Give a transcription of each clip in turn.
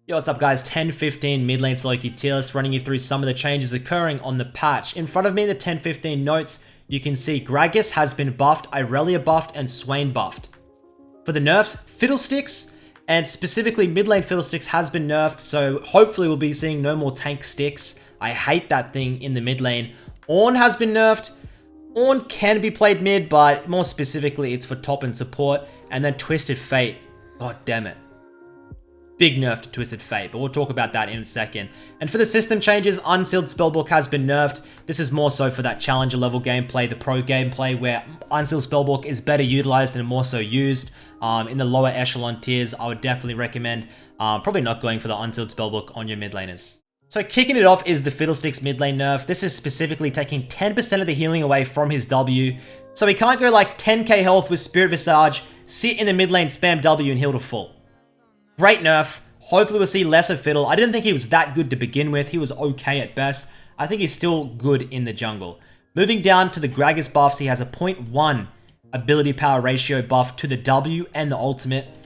Yo, what's up guys, 10-15 mid lane solo queue tier list, running you through some of the changes occurring on the patch. In front of me in the 10-15 notes, you can see GRAGAS has been buffed, Irelia buffed, and Swain buffed. For the nerfs, Fiddlesticks, and specifically mid lane Fiddlesticks has been nerfed, so hopefully we'll be seeing no more tank sticks. I hate that thing in the mid lane. Ornn has been nerfed. Ornn can be played mid, but more specifically it's for top and support. And then Twisted Fate, god damn it. Big nerf to Twisted Fate, but we'll talk about that in a second. And for the system changes, Unsealed Spellbook has been nerfed. This is more so for that challenger level gameplay, the pro gameplay, where Unsealed Spellbook is better utilized and more so used. In the lower echelon tiers, I would definitely recommend probably not going for the Unsealed Spellbook on your mid laners. So kicking it off is the Fiddlesticks mid lane nerf. This is specifically taking 10% of the healing away from his W. So he can't go like 10k health with Spirit Visage, sit in the mid lane, spam W and heal to full. Great nerf. Hopefully we'll see less of Fiddle. I didn't think he was that good to begin with. He was okay at best. I think he's still good in the jungle. Moving down to the GRAGAS buffs, he has a 0.1 ability power ratio buff to the W and the ultimate.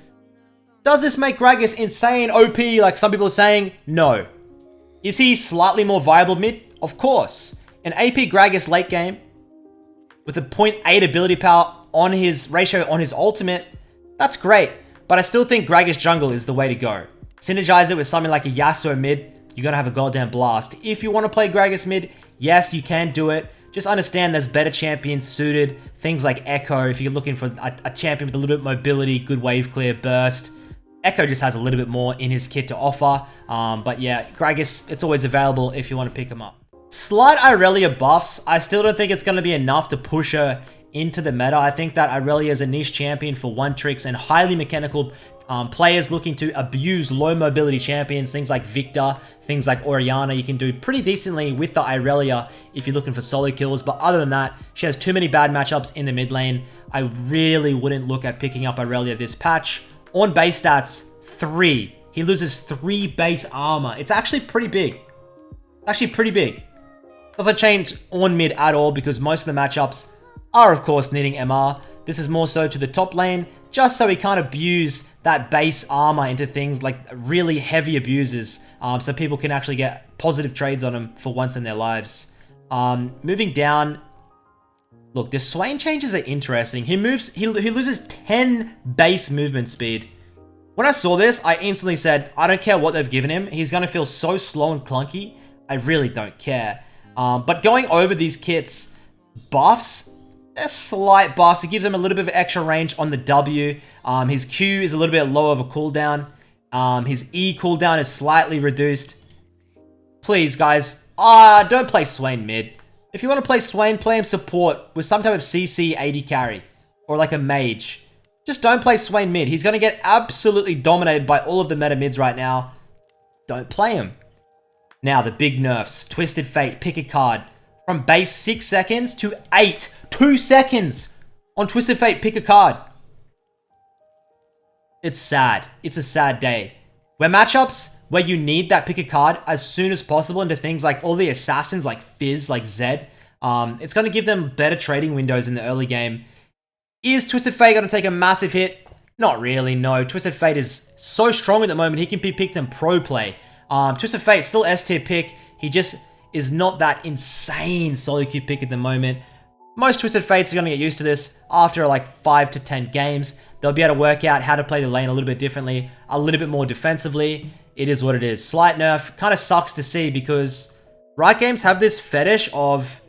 Does this make GRAGAS insane OP like some people are saying? No. Is he slightly more viable mid? Of course. An AP GRAGAS late game with a 0.8 ability power on his ratio on his ultimate, that's great. But I still think GRAGAS jungle is the way to go. Synergize it with something like a Yasuo mid, you're gonna have a goddamn blast. If you want to play GRAGAS mid, yes, you can do it. Just understand there's better champions suited. Things like Echo, if you're looking for a champion with a little bit of mobility, good wave clear, burst. Echo just has a little bit more in his kit to offer. But yeah, GRAGAS, it's always available if you want to pick him up. Slight Irelia buffs. I still don't think it's going to be enough to push her into the meta. I think that Irelia is a niche champion for one tricks and highly mechanical players looking to abuse low mobility champions. Things like Victor, things like Orianna. You can do pretty decently with the Irelia if you're looking for solo kills. But other than that, she has too many bad matchups in the mid lane. I really wouldn't look at picking up Irelia this patch. On base stats, 3. He loses 3 base armor. It's actually pretty big. Actually pretty big. Doesn't change on mid at all because most of the matchups are of course needing MR. This is more so to the top lane, just so he can't abuse that base armor into things like really heavy abuses, so people can actually get positive trades on him for once in their lives. Moving down, look, the Swain changes are interesting. He loses 10 base movement speed. When I saw this, I instantly said, I don't care what they've given him. He's going to feel so slow and clunky. I really don't care. But going over these kits, buffs, they're slight buffs. It gives him a little bit of extra range on the W. His Q is a little bit lower of a cooldown. His E cooldown is slightly reduced. Please, guys, don't play Swain mid. If you want to play Swain, play him support with some type of CC 80 carry. Or like a mage. Just don't play Swain mid. He's going to get absolutely dominated by all of the meta mids right now. Don't play him. Now, the big nerfs. Twisted Fate, pick a card. From base 6 seconds to 8. 2 seconds on Twisted Fate, pick a card. It's sad. It's a sad day. Where matchups where you need that pick a card as soon as possible into things like all the assassins like Fizz, like Zed, it's going to give them better trading windows in the early game. Is Twisted Fate going to take a massive hit? Not really, no. Twisted Fate is so strong at the moment, he can be picked in pro play. Twisted Fate, still S tier pick. He just is not that insane solo queue pick at the moment. Most Twisted Fates are going to get used to this after like 5 to 10 games. They'll be able to work out how to play the lane a little bit differently, a little bit more defensively. It is what it is. Slight nerf. Kind of sucks to see because Riot Games have this fetish of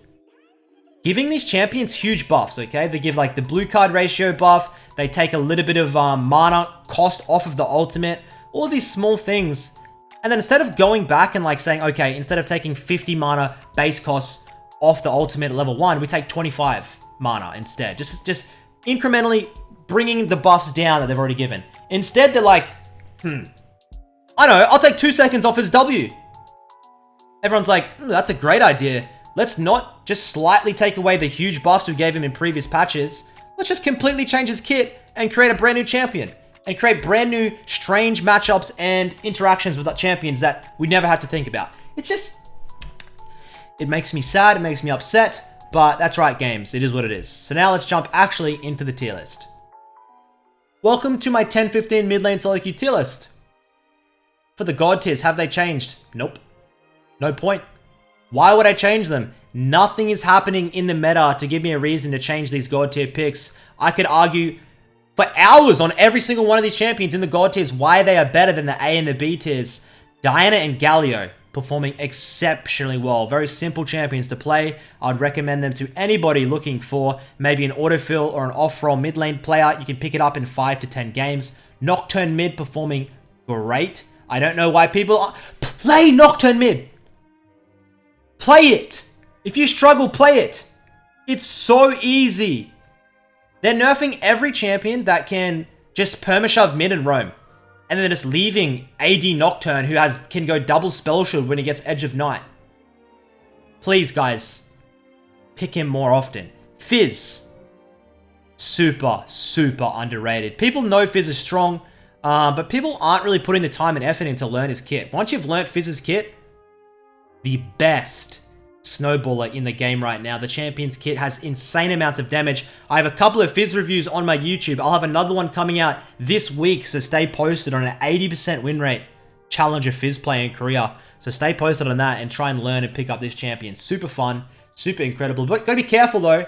giving these champions huge buffs, okay? They give like the blue card ratio buff. They take a little bit of mana cost off of the ultimate. All these small things. And then instead of going back and like saying, okay, instead of taking 50 mana base costs off the ultimate at level 1, we take 25 mana instead. Just incrementally bringing the buffs down that they've already given. Instead, they're like, I don't know, I'll take 2 seconds off his W. Everyone's like, that's a great idea. Let's not just slightly take away the huge buffs we gave him in previous patches. Let's just completely change his kit and create a brand new champion. And create brand new strange matchups and interactions with that champions that we never have to think about. It's just, it makes me sad, it makes me upset, but that's right, games. It is what it is. So now let's jump actually into the tier list. Welcome to my 10-15 mid lane solo queue tier list. for the god tiers. Have they changed? Nope. No point. Why would I change them? Nothing is happening in the meta to give me a reason to change these god tier picks. I could argue for hours on every single one of these champions in the god tiers why they are better than the A and the B tiers. Diana and Galio performing exceptionally well. Very simple champions to play. I'd recommend them to anybody looking for maybe an autofill or an off-roll mid lane player. You can pick it up in 5 to 10 games. Nocturne mid performing great. I don't know why people play Nocturne mid. Play it. If you struggle, play it. It's so easy. They're nerfing every champion that can just perma-shove mid and roam. And then they're just leaving AD Nocturne, who can go double spell shield when he gets Edge of Night. Please, guys, pick him more often. Fizz. Super, super underrated. People know Fizz is strong, but people aren't really putting the time and effort in to learn his kit. Once you've learned Fizz's kit, the best snowballer in the game right now. The Champions kit has insane amounts of damage. I have a couple of Fizz reviews on my YouTube. I'll have another one coming out this week, so stay posted on an 80% win rate Challenger Fizz play in Korea. So stay posted on that and try and learn and pick up this champion. Super fun, super incredible. But gotta be careful though.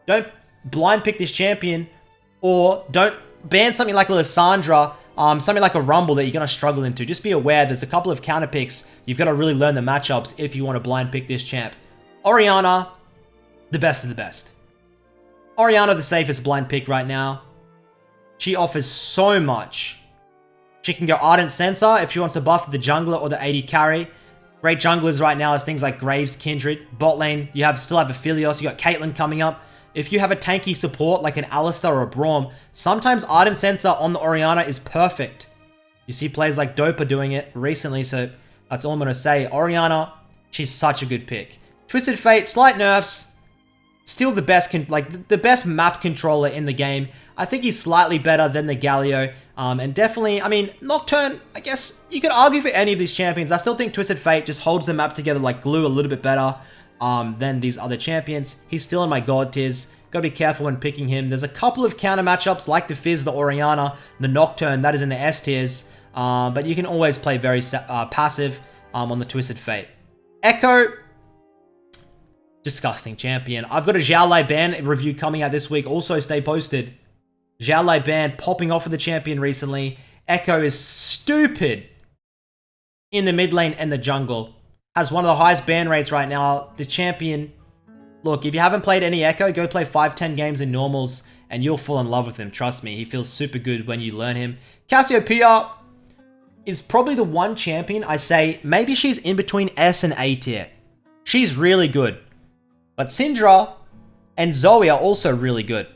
Don't blind pick this champion, or don't ban something like a Lissandra, something like a Rumble that you're going to struggle into. Just be aware there's a couple of counter picks. You've got to really learn the matchups if you want to blind pick this champ. Orianna, the best of the best. Orianna, the safest blind pick right now. She offers so much. She can go Ardent Sensor if she wants to buff the jungler or the AD carry. Great junglers right now is things like Graves, Kindred. Bot lane, you still have Aphelios. You got Caitlyn coming up. If you have a tanky support like an Alistar or a Braum, sometimes Ardent Sensor on the Orianna is perfect. You see players like Dopa doing it recently, so that's all I'm going to say. Orianna, she's such a good pick. Twisted Fate, slight nerfs. Still the best, the best map controller in the game. I think he's slightly better than the Galio. And definitely, I mean, Nocturne, I guess you could argue for any of these champions. I still think Twisted Fate just holds the map together like glue a little bit better than these other champions. He's still in my god tiers. Gotta be careful when picking him. There's a couple of counter matchups like the Fizz, the Orianna, the Nocturne, that is in the S tiers. But you can always play very passive on the Twisted Fate. Echo, disgusting champion. I've got a Xiao Lai ban review coming out this week. Also stay posted. Xiao Lai ban popping off of the champion recently. Echo is stupid in the mid lane and the jungle. Has one of the highest ban rates right now. The champion, look, if you haven't played any Echo, go play 5-10 games in normals and you'll fall in love with him. Trust me, he feels super good when you learn him. Cassiopeia is probably the one champion I say, maybe she's in between S and A tier. She's really good. But Syndra and Zoe are also really good.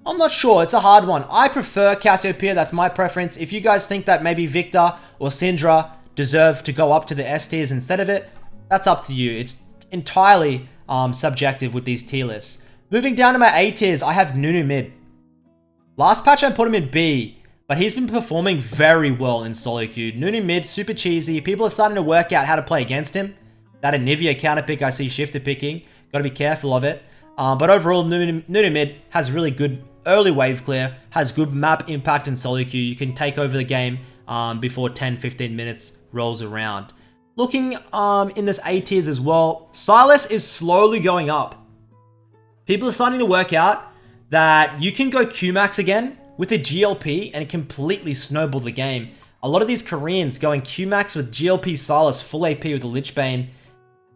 I'm not sure, it's a hard one. I prefer Cassiopeia, that's my preference. If you guys think that maybe Victor or Syndra deserve to go up to the S tiers instead of it, that's up to you. It's entirely subjective with these tier lists. Moving down to my A tiers, I have Nunu mid. Last patch I put him in B, but he's been performing very well in solo queue. Nunu mid, super cheesy. People are starting to work out how to play against him. That Anivia counter pick I see Shifter picking. Got to be careful of it. But overall, Nunu mid has really good early wave clear, has good map impact in solo queue. You can take over the game before 10-15 minutes rolls around. Looking in this A tiers as well, Silas is slowly going up. People are starting to work out that you can go Qmax again with a GLP and completely snowball the game. A lot of these Koreans going Qmax with GLP Silas, full AP with the Lich Bane.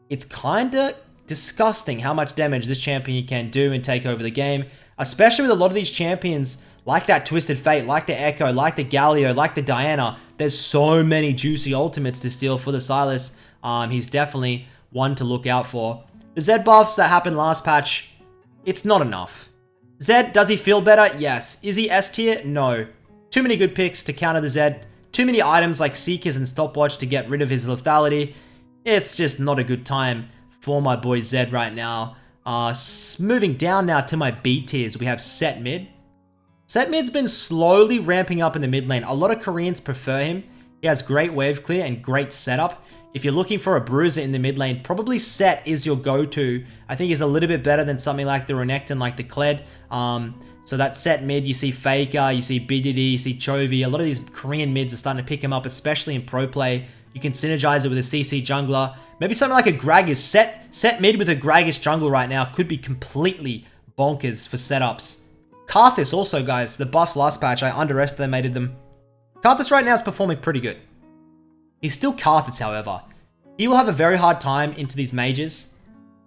It's kinda disgusting how much damage this champion can do and take over the game, especially with a lot of these champions like that Twisted Fate, like the Echo, like the Galio, like the Diana. There's so many juicy ultimates to steal for the Silas. He's definitely one to look out for. The Zed buffs that happened last patch, it's not enough. Zed, does he feel better? Yes. Is he S tier? No. Too many good picks to counter the Zed. Too many items like Seekers and Stopwatch to get rid of his lethality. It's just not a good time for my boy Zed right now. Moving down now to my B tiers, we have Set Mid. Set Mid's been slowly ramping up in the mid lane. A lot of Koreans prefer him. He has great wave clear and great setup. If you're looking for a bruiser in the mid lane, probably Set is your go-to. I think he's a little bit better than something like the Renekton, like the Kled. So that Set mid, you see Faker, you see BDD, you see Chovy. A lot of these Korean mids are starting to pick him up, especially in pro play. You can synergize it with a CC jungler. Maybe something like a GRAGAS. Set mid with a GRAGAS jungle right now could be completely bonkers for setups. Karthus also, guys. The buffs last patch, I underestimated them. Karthus right now is performing pretty good. He's still Karthus, however. He will have a very hard time into these mages.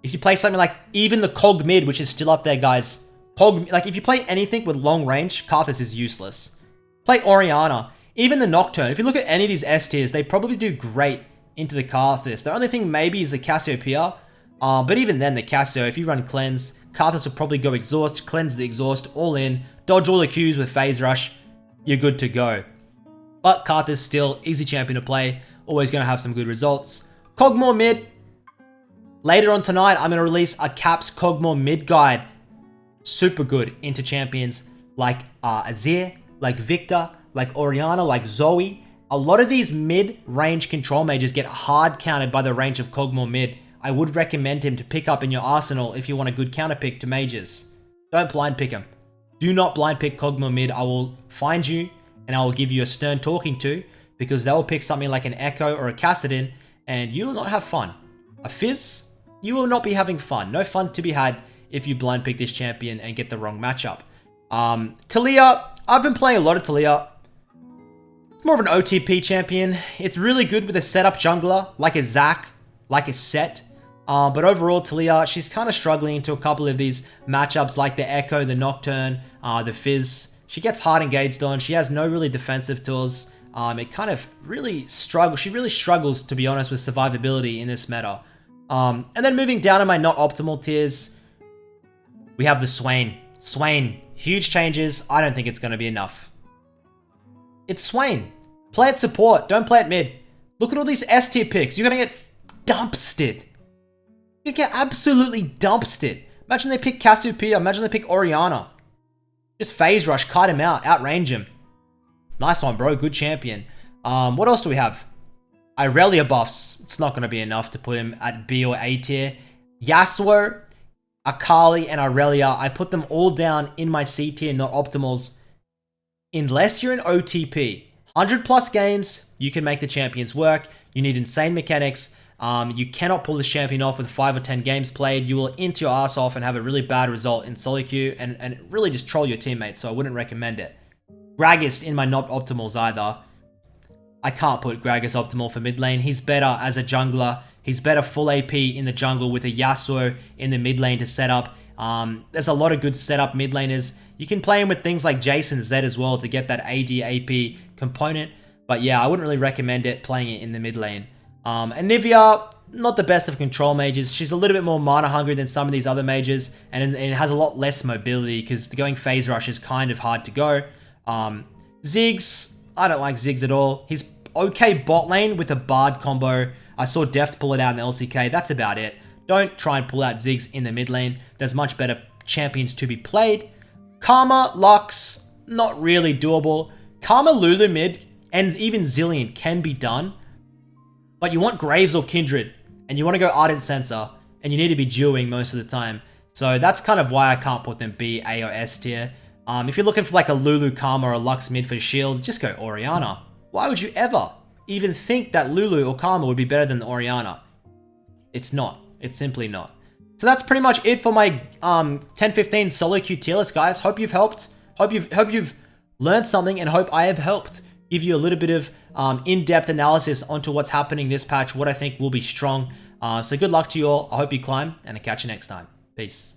If you play something like even the Cog mid, which is still up there, guys. Like if you play anything with long range, Karthus is useless. Play Orianna. Even the Nocturne. If you look at any of these S tiers, they probably do great into the Karthus. The only thing maybe is the Cassiopeia. But even then, the Cassio, if you run Cleanse, Karthus will probably go Exhaust, Cleanse the Exhaust, all in, dodge all the Qs with Phase Rush, you're good to go. But Karthus still, easy champion to play, always going to have some good results. Kog'Maw mid. Later on tonight, I'm going to release a Caps Kog'Maw mid guide. Super good into champions like Azir, like Victor, like Orianna, like Zoe. A lot of these mid-range control mages get hard countered by the range of Kog'Maw mid. I would recommend him to pick up in your arsenal if you want a good counter pick to mages. Don't blind pick him. Do not blind pick Kog'Maw mid. I will find you and I will give you a stern talking to because they will pick something like an Echo or a Kassadin and you will not have fun. A Fizz, you will not be having fun. No fun to be had if you blind pick this champion and get the wrong matchup. Talia, I've been playing a lot of Talia. It's more of an OTP champion. It's really good with a setup jungler, like a Zac, like a Set. But overall, Talia, she's kind of struggling into a couple of these matchups like the Echo, the Nocturne, the Fizz. She gets hard engaged on. She has no really defensive tools. It kind of really struggles. She really struggles, to be honest, with survivability in this meta. And then moving down in my not optimal tiers, we have the Swain. Swain, huge changes. I don't think it's going to be enough. It's Swain. Play it support. Don't play it mid. Look at all these S tier picks. You're going to get dumpstered. You get absolutely dumpstered. Imagine they pick Cassiopeia. Imagine they pick Orianna. Just phase rush, kite him out, outrange him. Nice one, bro. Good champion. What else do we have? Irelia buffs. It's not going to be enough to put him at B or A tier. Yasuo, Akali, and Irelia. I put them all down in my C tier, not optimals. Unless you're an OTP. 100 plus games, you can make the champions work. You need insane mechanics. You cannot pull this champion off with 5 or 10 games played. You will int your ass off and have a really bad result in solo queue and really just troll your teammates, so I wouldn't recommend it. GRAGAS in my not optimals either. I can't put GRAGAS optimal for mid lane. He's better as a jungler. He's better full AP in the jungle with a Yasuo in the mid lane to set up. There's a lot of good setup mid laners. You can play him with things like Jason Z as well to get that AD AP component. But yeah, I wouldn't really recommend it playing it in the mid lane. Anivia, not the best of control mages. She's a little bit more mana hungry than some of these other mages, and it has a lot less mobility because going phase rush is kind of hard to go. Ziggs, I don't like Ziggs at all. He's okay bot lane with a Bard combo. I saw Deft pull it out in the LCK. That's about it. Don't try and pull out Ziggs in the mid lane. There's much better champions to be played. Karma, Lux, not really doable. Karma, Lulu mid, and even Zillion can be done. But you want Graves or Kindred, and you want to go Ardent Sensor, and you need to be dueling most of the time. So that's kind of why I can't put them B, A, or S tier. If you're looking for like a Lulu Karma or a Lux mid for shield, just go Orianna. Why would you ever even think that Lulu or Karma would be better than Orianna? It's not. It's simply not. So that's pretty much it for my 10-15 solo queue tier list, guys. Hope you've helped. Hope you've learned something, and hope I have helped give you a little bit of in-depth analysis onto what's happening this patch, what I think will be strong. So good luck to you all. I hope you climb, and I'll catch you next time. Peace.